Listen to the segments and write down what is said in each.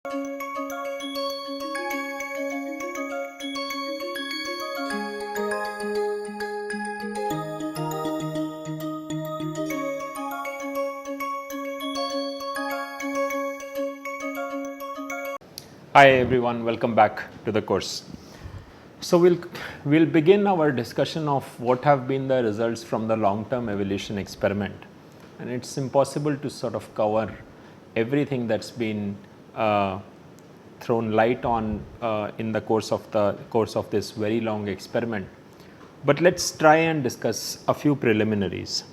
Hi everyone, welcome back to the course. So we'll begin our discussion of what have been the results from the long-term evolution experiment, and it's impossible to sort of cover everything that's been thrown light on in the course of this very long experiment. But let's try and discuss a few preliminaries.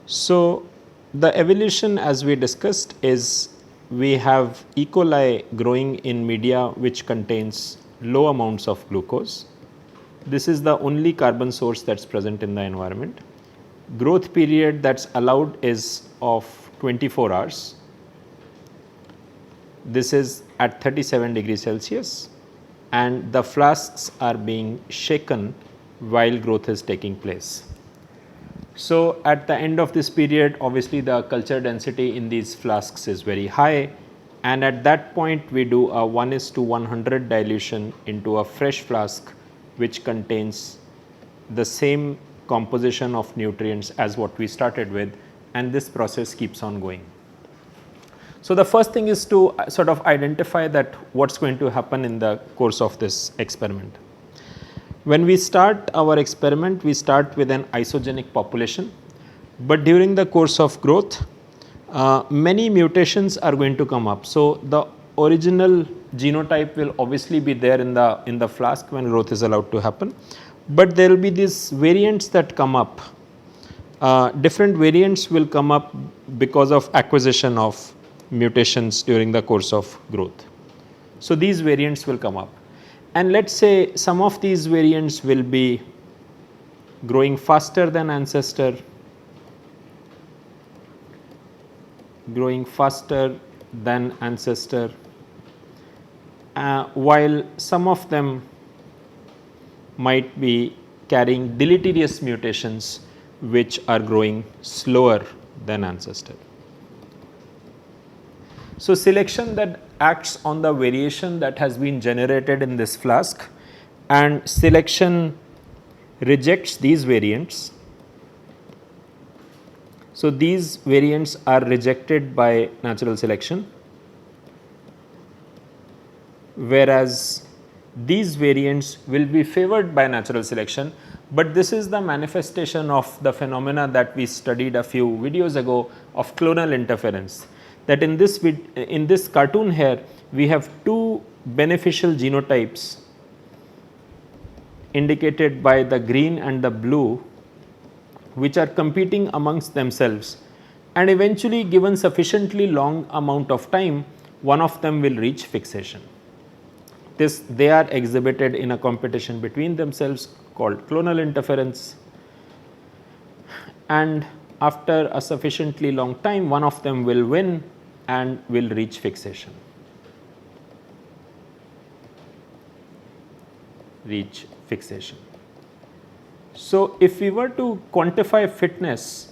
So the evolution, as we discussed, is we have E. coli growing in media which contains low amounts of glucose. This is the only carbon source that's present in the environment. Growth period that's allowed is of 24 hours. This is at 37 degrees Celsius, and the flasks are being shaken while growth is taking place. So at the end of this period, obviously the culture density in these flasks is very high, and at that point we do a 1:100 dilution into a fresh flask which contains the same composition of nutrients as what we started with, and this process keeps on going. So the first thing is to sort of identify that what's going to happen in the course of this experiment. When we start our experiment, we start with an isogenic population, but during the course of growth, many mutations are going to come up. So the original genotype will obviously be there in the flask when growth is allowed to happen, but there will be these variants that come up. Different variants will come up because of acquisition of mutations during the course of growth. So these variants will come up. And let's say some of these variants will be growing faster than ancestor, while some of them might be carrying deleterious mutations which are growing slower than ancestor. So selection that acts on the variation that has been generated in this flask, and selection rejects these variants. So these variants are rejected by natural selection, whereas these variants will be favored by natural selection. But this is the manifestation of the phenomena that we studied a few videos ago of clonal interference. That in this cartoon here, we have two beneficial genotypes indicated by the green and the blue, which are competing amongst themselves, and eventually, given sufficiently long amount of time, one of them will reach fixation. They are exhibited in a competition between themselves called clonal interference, and after a sufficiently long time, one of them will win and will reach fixation. So if we were to quantify fitness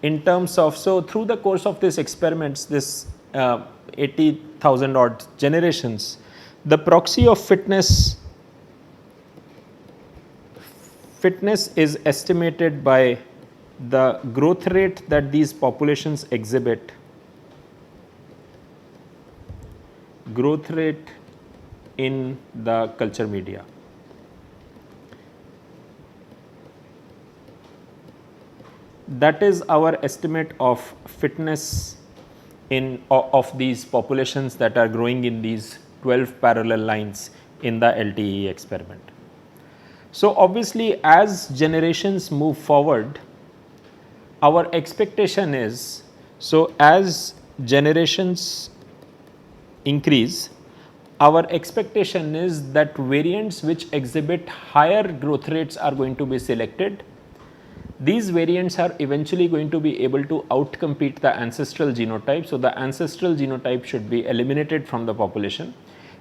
in terms of, so through the course of this experiments, this 80,000 odd generations, the proxy of fitness is estimated by the growth rate that these populations exhibit, growth rate in the culture media. That is our estimate of fitness of these populations that are growing in these 12 parallel lines in the LTE experiment. So obviously, as generations move forward, our expectation is, so as generations increase, our expectation is that variants which exhibit higher growth rates are going to be selected. These variants are eventually going to be able to outcompete the ancestral genotype. So the ancestral genotype should be eliminated from the population,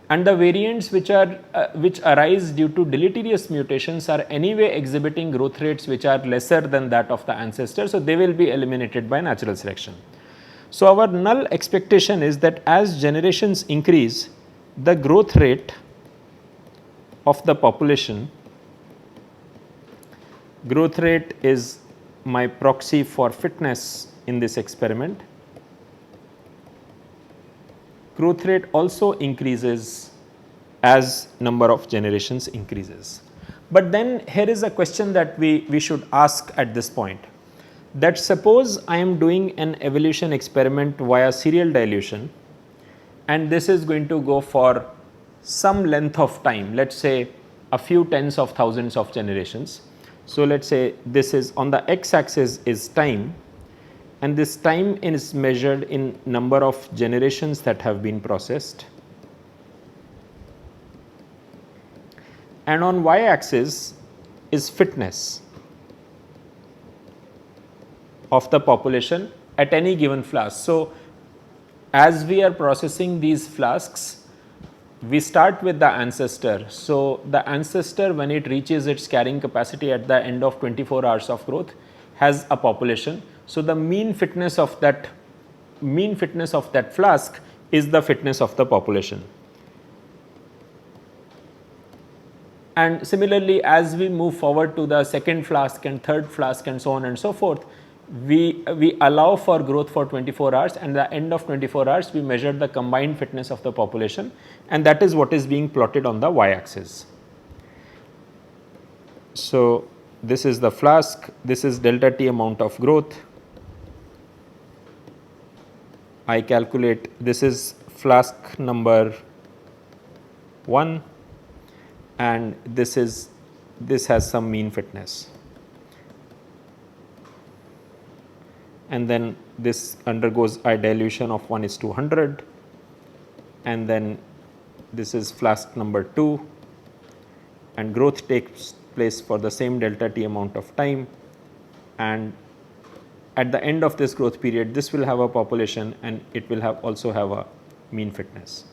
and the variants which arise due to deleterious mutations are anyway exhibiting growth rates which are lesser than that of the ancestor, so they will be eliminated by natural selection. So, our null expectation is that as generations increase, the growth rate of the population, growth rate is my proxy for fitness in this experiment, growth rate also increases as number of generations increases. But then here is a question that we should ask at this point, that suppose I am doing an evolution experiment via serial dilution, and this is going to go for some length of time, let us say a few tens of thousands of generations. So, let us say this is on the x axis is time, and this time is measured in number of generations that have been processed, and on y axis is fitness of the population at any given flask. So, as we are processing these flasks, we start with the ancestor. So, the ancestor, when it reaches its carrying capacity at the end of 24 hours of growth, has a population. So, the mean fitness of that flask is the fitness of the population. And similarly, as we move forward to the second flask and third flask and so on and so forth, we allow for growth for 24 hours, and at the end of 24 hours we measure the combined fitness of the population, and that is what is being plotted on the y axis. So, this is the flask, this is delta T amount of growth. I calculate, this is flask number 1, and this has some mean fitness. And then this undergoes a dilution of 1:100, and then this is flask number 2, and growth takes place for the same delta T amount of time, and at the end of this growth period this will have a population and it will also have a mean fitness.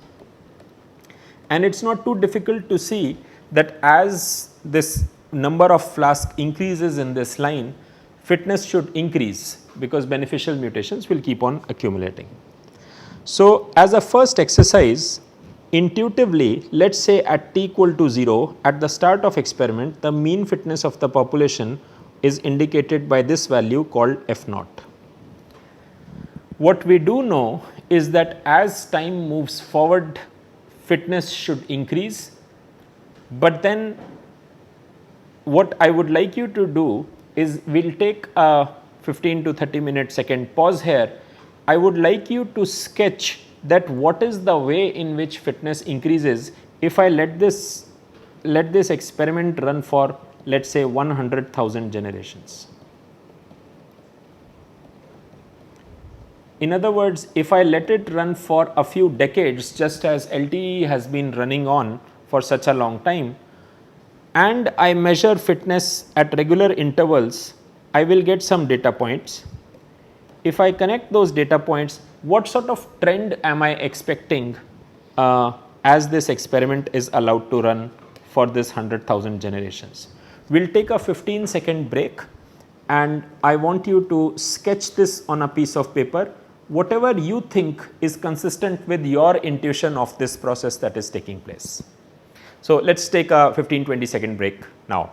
And it is not too difficult to see that as this number of flasks increases in this line, fitness should increase because beneficial mutations will keep on accumulating. So, as a first exercise, intuitively let us say at t equal to 0 at the start of experiment, the mean fitness of the population is indicated by this value called f naught. What we do know is that as time moves forward, fitness should increase, but then what I would like you to do is we will take a 15 to 30 second pause here. I would like you to sketch that what is the way in which fitness increases if I let this experiment run for, let us say, 100,000 generations. In other words, if I let it run for a few decades, just as LTE has been running on for such a long time, and I measure fitness at regular intervals, I will get some data points. If I connect those data points, what sort of trend am I expecting as this experiment is allowed to run for this 100,000 generations? We will take a 15-second break, and I want you to sketch this on a piece of paper, whatever you think is consistent with your intuition of this process that is taking place. So, let us take a 15-20 second break now.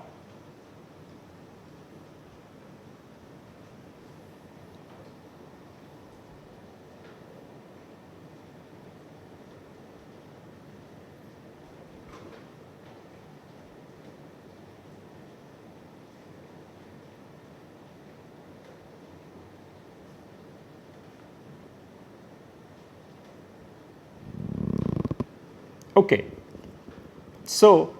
Okay. So,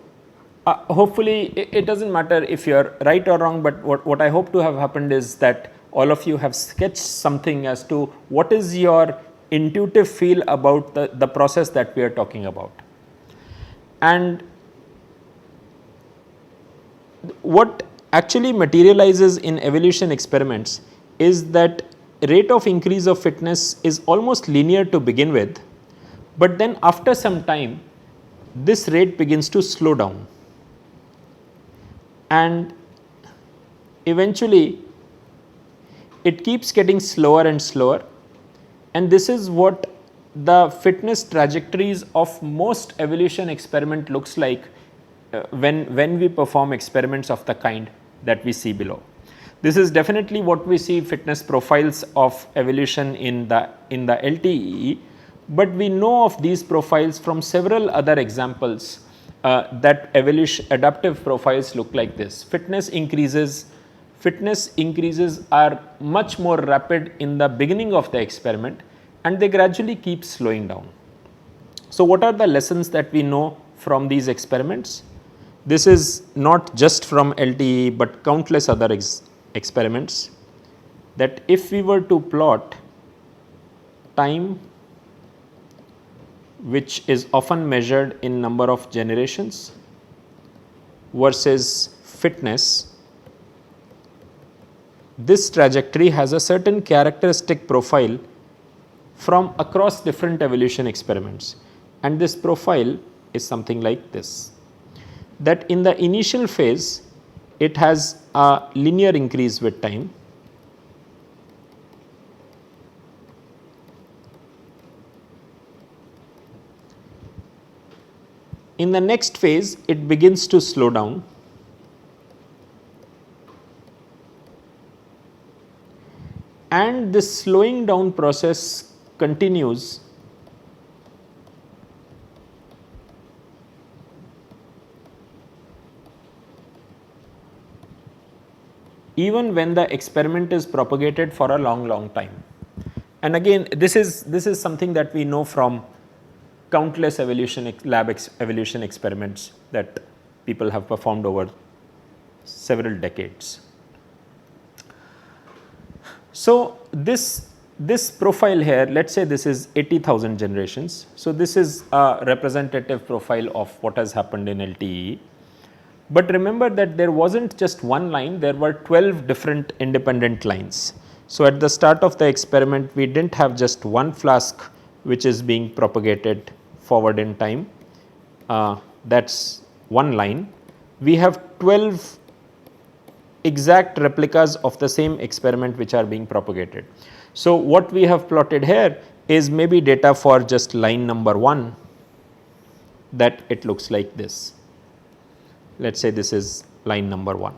hopefully it does not matter if you are right or wrong, but what I hope to have happened is that all of you have sketched something as to what is your intuitive feel about the process that we are talking about. And what actually materializes in evolution experiments is that rate of increase of fitness is almost linear to begin with, but then after some time this rate begins to slow down, and eventually it keeps getting slower and slower, and this is what the fitness trajectories of most evolution experiment looks like when we perform experiments of the kind that we see below. This is definitely what we see fitness profiles of evolution in the LTE, but we know of these profiles from several other examples that evolution adaptive profiles look like this. Fitness increases are much more rapid in the beginning of the experiment, and they gradually keep slowing down. So what are the lessons that we know from these experiments? This is not just from LTE but countless other experiments, that if we were to plot time, which is often measured in number of generations, versus fitness, this trajectory has a certain characteristic profile from across different evolution experiments, and this profile is something like this, that in the initial phase it has a linear increase with time, in the next phase it begins to slow down, and this slowing down process continues even when the experiment is propagated for a long time. And again, this is something that we know from countless evolution evolution experiments that people have performed over several decades. So this profile here, let's say this is 80,000 generations. So this is a representative profile of what has happened in LTE. But remember that there wasn't just one line, there were 12 different independent lines. So at the start of the experiment, we didn't have just one flask which is being propagated forward in time. That's one line. We have 12 exact replicas of the same experiment which are being propagated. So what we have plotted here is maybe data for just line number 1, that it looks like this. Let's say this is line number 1.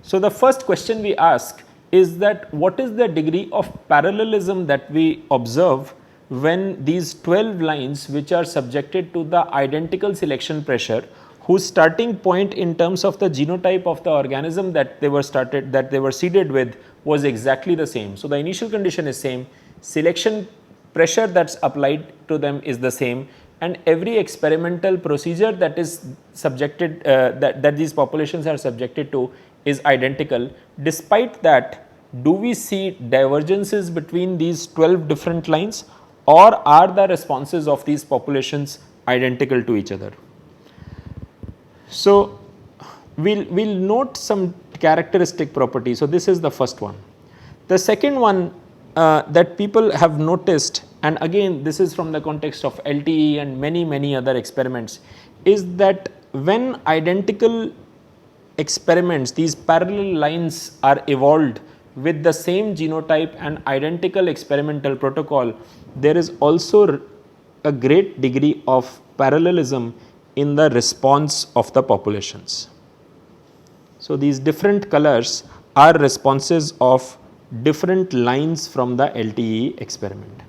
So the first question we ask is that what is the degree of parallelism that we observe when these 12 lines, which are subjected to the identical selection pressure, whose starting point in terms of the genotype of the organism that they were seeded with was exactly the same. So the initial condition is same, selection pressure that's applied to them is the same, and every experimental procedure that is subjected that these populations are subjected to is identical. Despite that, do we see divergences between these 12 different lines, or are the responses of these populations identical to each other? So we'll note some characteristic properties. So this is the first one. The second one that people have noticed, and again this is from the context of LTE and many other experiments, is that when identical experiments, these parallel lines are evolved with the same genotype and identical experimental protocol, there is also a great degree of parallelism in the response of the populations. So these different colors are responses of different lines from the LTE experiment.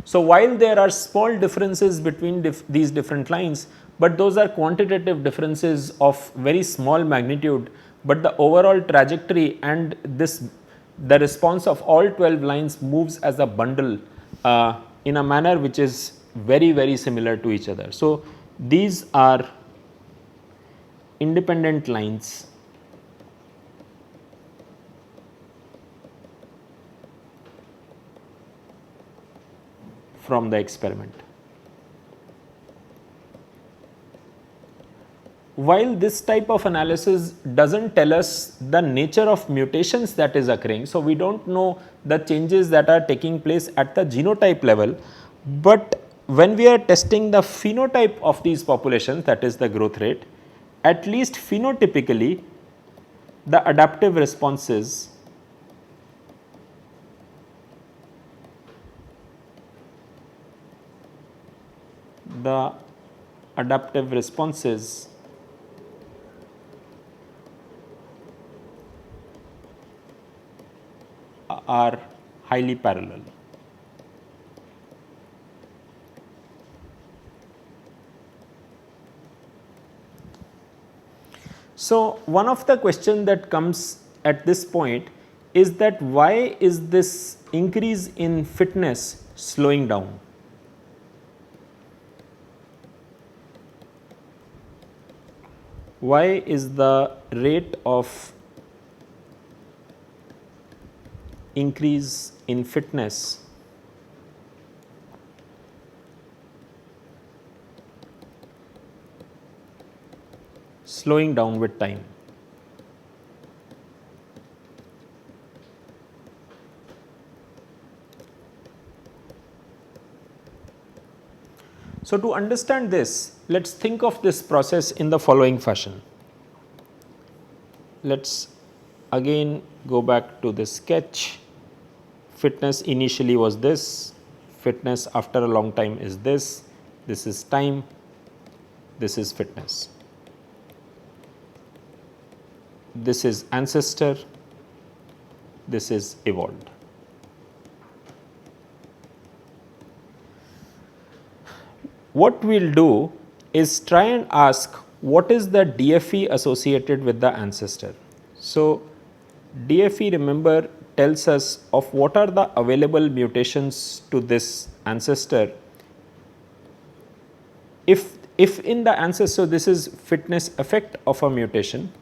So while there are small differences between these different lines, but those are quantitative differences of very small magnitude, but the overall trajectory and the response of all 12 lines moves as a bundle in a manner which is very similar to each other. So these are independent lines from the experiment. While this type of analysis doesn't tell us the nature of mutations that is occurring, so we don't know the changes that are taking place at the genotype level, but when we are testing the phenotype of these populations, that is the growth rate, at least phenotypically the adaptive responses the adaptive responses are highly parallel. So, one of the question that comes at this point is that why is this increase in fitness slowing down? Why is the rate of increase in fitness slowing down with time? So, to understand this, let us think of this process in the following fashion. Let us again go back to this sketch. Fitness initially was this, fitness after a long time is this is time, this is fitness. This is ancestor, this is evolved. What we will do is try and ask what is the DFE associated with the ancestor. So, DFE, remember, tells us of what are the available mutations to this ancestor. If in the ancestor this is fitness effect of a mutation,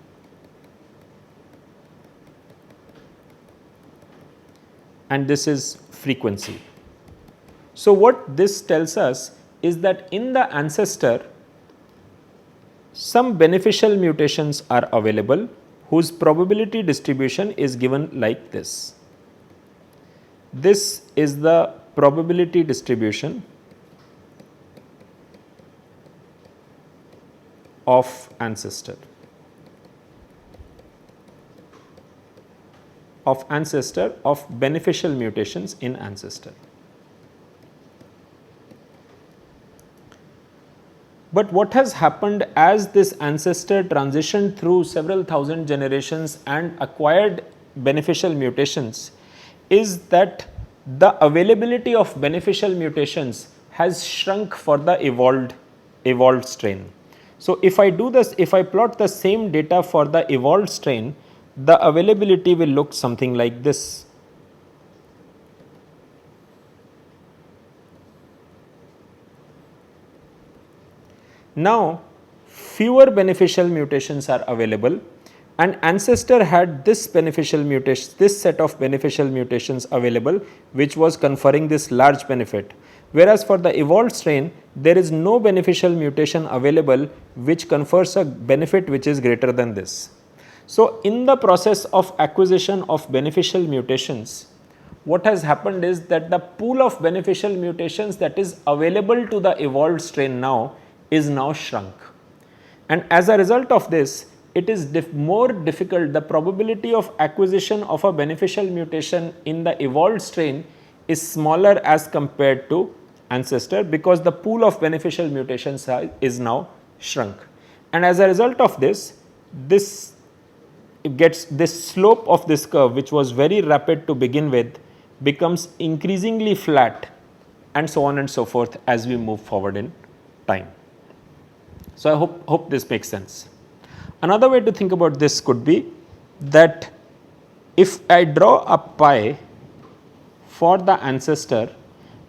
and this is frequency. So, what this tells us is that in the ancestor some beneficial mutations are available whose probability distribution is given like this. This is the probability distribution of ancestor. Of beneficial mutations in ancestor. But what has happened as this ancestor transitioned through several thousand generations and acquired beneficial mutations is that the availability of beneficial mutations has shrunk for the evolved strain. So, if I do this, if I plot the same data for the evolved strain, the availability will look something like this. Now, fewer beneficial mutations are available, and ancestor had this beneficial mutation, this set of beneficial mutations available, which was conferring this large benefit. Whereas for the evolved strain, there is no beneficial mutation available which confers a benefit which is greater than this. So, in the process of acquisition of beneficial mutations, what has happened is that the pool of beneficial mutations that is available to the evolved strain now is now shrunk. And as a result of this, it is more difficult, the probability of acquisition of a beneficial mutation in the evolved strain is smaller as compared to ancestor, because the pool of beneficial mutations is now shrunk. And as a result of this, this slope of this curve, which was very rapid to begin with, becomes increasingly flat, and so on and so forth as we move forward in time. So, I hope this makes sense. Another way to think about this could be that if I draw a pie for the ancestor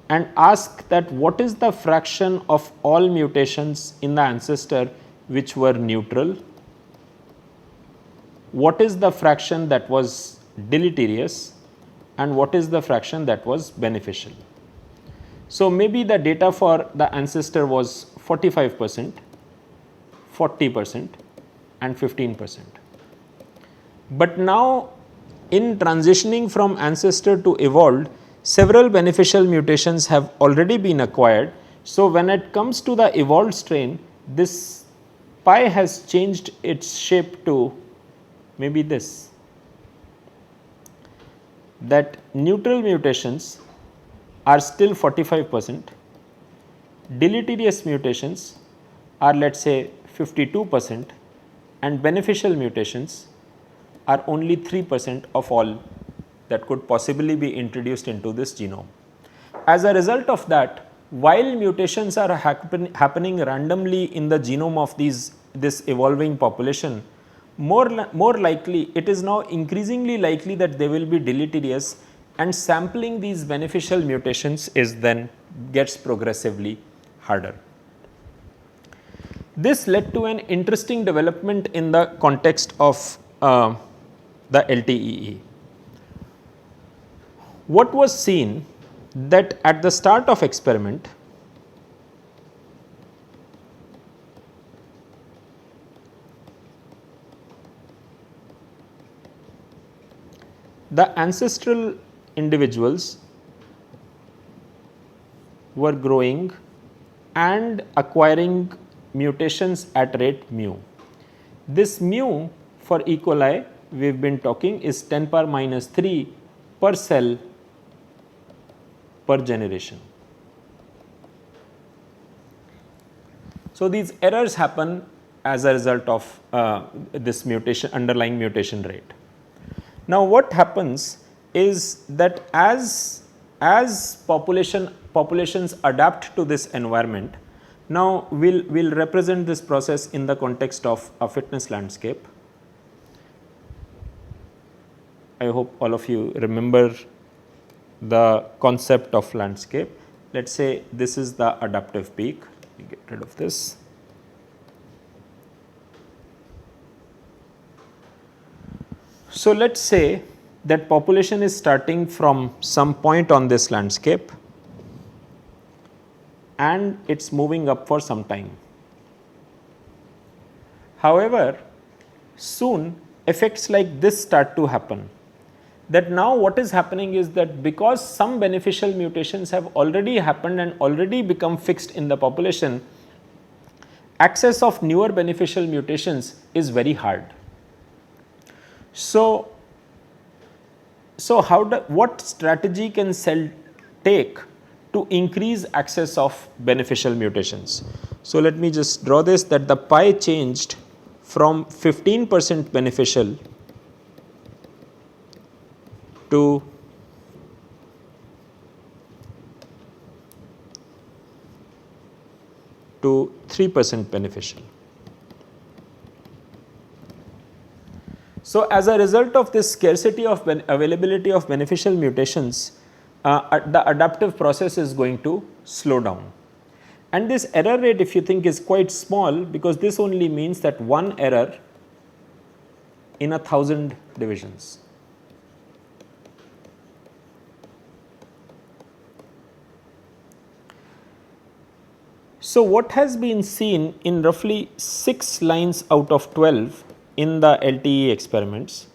and ask that what is the fraction of all mutations in the ancestor which were neutral, what is the fraction that was deleterious, and what is the fraction that was beneficial. So, maybe the data for the ancestor was 45%, 40% and 15%. But now in transitioning from ancestor to evolved, several beneficial mutations have already been acquired. So, when it comes to the evolved strain, this pie has changed its shape to maybe this, that neutral mutations are still 45%, deleterious mutations are, let us say, 52% and beneficial mutations are only 3% of all that could possibly be introduced into this genome. As a result of that, while mutations are happening randomly in the genome of this evolving population, more likely, it is now increasingly likely that they will be deleterious, and sampling these beneficial mutations is then gets progressively harder. This led to an interesting development in the context of the LTEE. What was seen that at the start of experiment, the ancestral individuals were growing and acquiring mutations at rate mu. This mu for E. coli we have been talking is 10 power minus 3 per cell per generation. So, these errors happen as a result of this mutation, underlying mutation rate. Now, what happens is that as populations adapt to this environment, now we'll represent this process in the context of a fitness landscape. I hope all of you remember the concept of landscape. Let us say this is the adaptive peak. Let me get rid of this. So, let us say that population is starting from some point on this landscape and it is moving up for some time. However, soon effects like this start to happen, that now what is happening is that because some beneficial mutations have already happened and already become fixed in the population, access of newer beneficial mutations is very hard. So, what strategy can cell take to increase access of beneficial mutations? So, let me just draw this, that the pie changed from 15% beneficial to 3% beneficial. So, as a result of this scarcity of availability of beneficial mutations, the adaptive process is going to slow down. And this error rate, if you think, is quite small, because this only means that one error in 1,000 divisions. So, what has been seen in roughly 6 lines out of 12 in the LTE experiments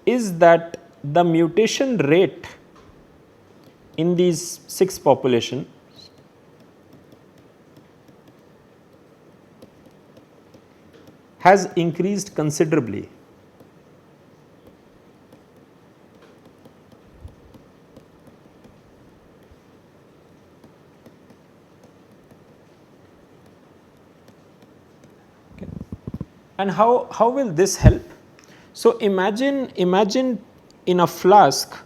is that the mutation rate in these 6 populations has increased considerably. And how will this help? So, imagine in a flask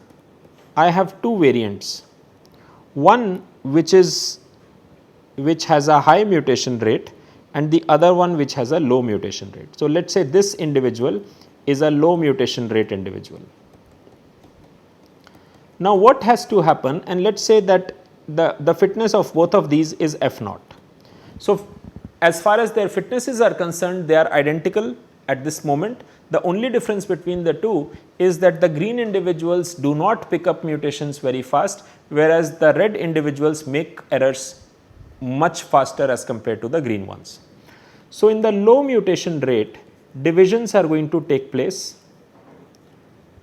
I have 2 variants, one which has a high mutation rate and the other one which has a low mutation rate. So, let us say this individual is a low mutation rate individual. Now, what has to happen, and let us say that the fitness of both of these is F naught. So, as far as their fitnesses are concerned, they are identical at this moment. The only difference between the two is that the green individuals do not pick up mutations very fast, whereas the red individuals make errors much faster as compared to the green ones. So, in the low mutation rate, divisions are going to take place,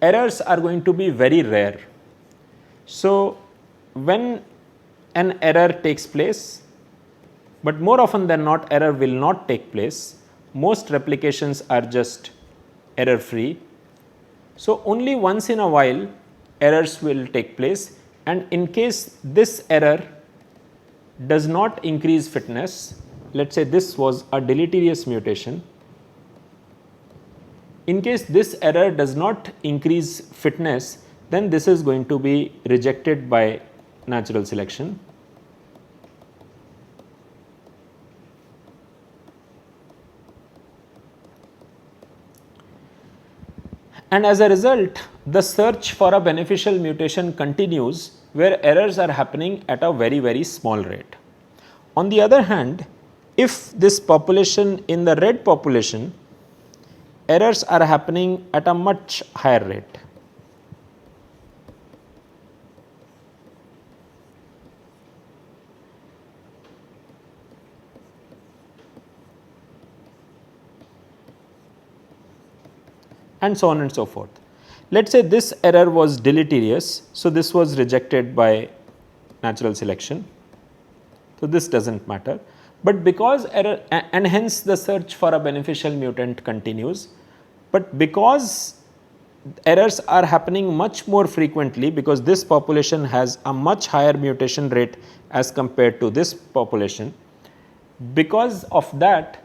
errors are going to be very rare. So, when an error takes place, but more often than not error will not take place, most replications are just error free, So, only once in a while errors will take place, and in case this error does not increase fitness, let us say this was a deleterious mutation. In case this error does not increase fitness, then this is going to be rejected by natural selection. And as a result, the search for a beneficial mutation continues where errors are happening at a very, very small rate. On the other hand, if this population in the red population, errors are happening at a much higher rate. And so on and so forth. Let us say this error was deleterious, so this was rejected by natural selection. So, this does not matter, but because error and hence the search for a beneficial mutant continues, but because errors are happening much more frequently, because this population has a much higher mutation rate as compared to this population, because of that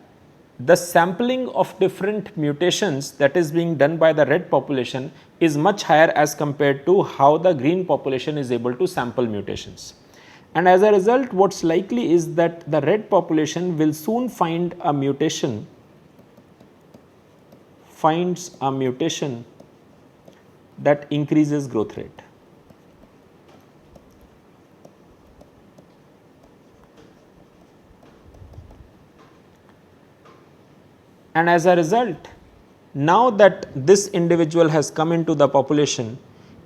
the sampling of different mutations that is being done by the red population is much higher as compared to how the green population is able to sample mutations. And as a result, what is likely is that the red population will soon find a mutation, that increases growth rate. And as a result, now that this individual has come into the population,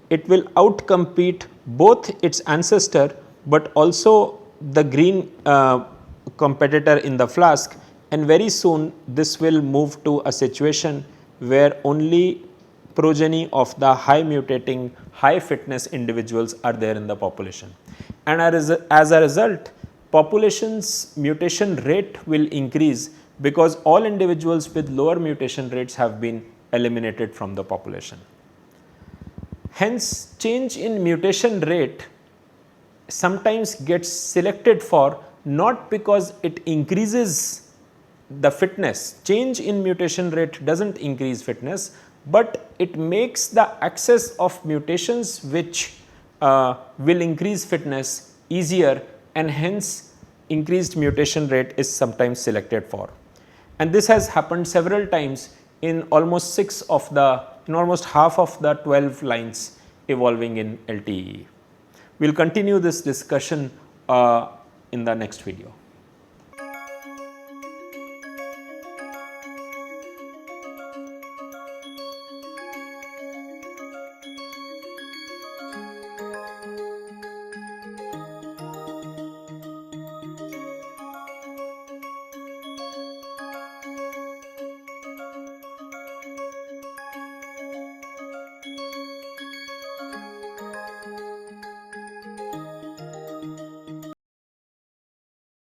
it will outcompete both its ancestor, but also the green competitor in the flask, and very soon this will move to a situation where only progeny of the high mutating, high fitness individuals are there in the population. And as a result, population's mutation rate will increase because all individuals with lower mutation rates have been eliminated from the population. Hence, change in mutation rate sometimes gets selected for not because it increases the fitness. Change in mutation rate does not increase fitness, but it makes the access of mutations which will increase fitness easier, and hence increased mutation rate is sometimes selected for. And this has happened several times in almost almost half of the 12 lines evolving in LTE. We will continue this discussion in the next video.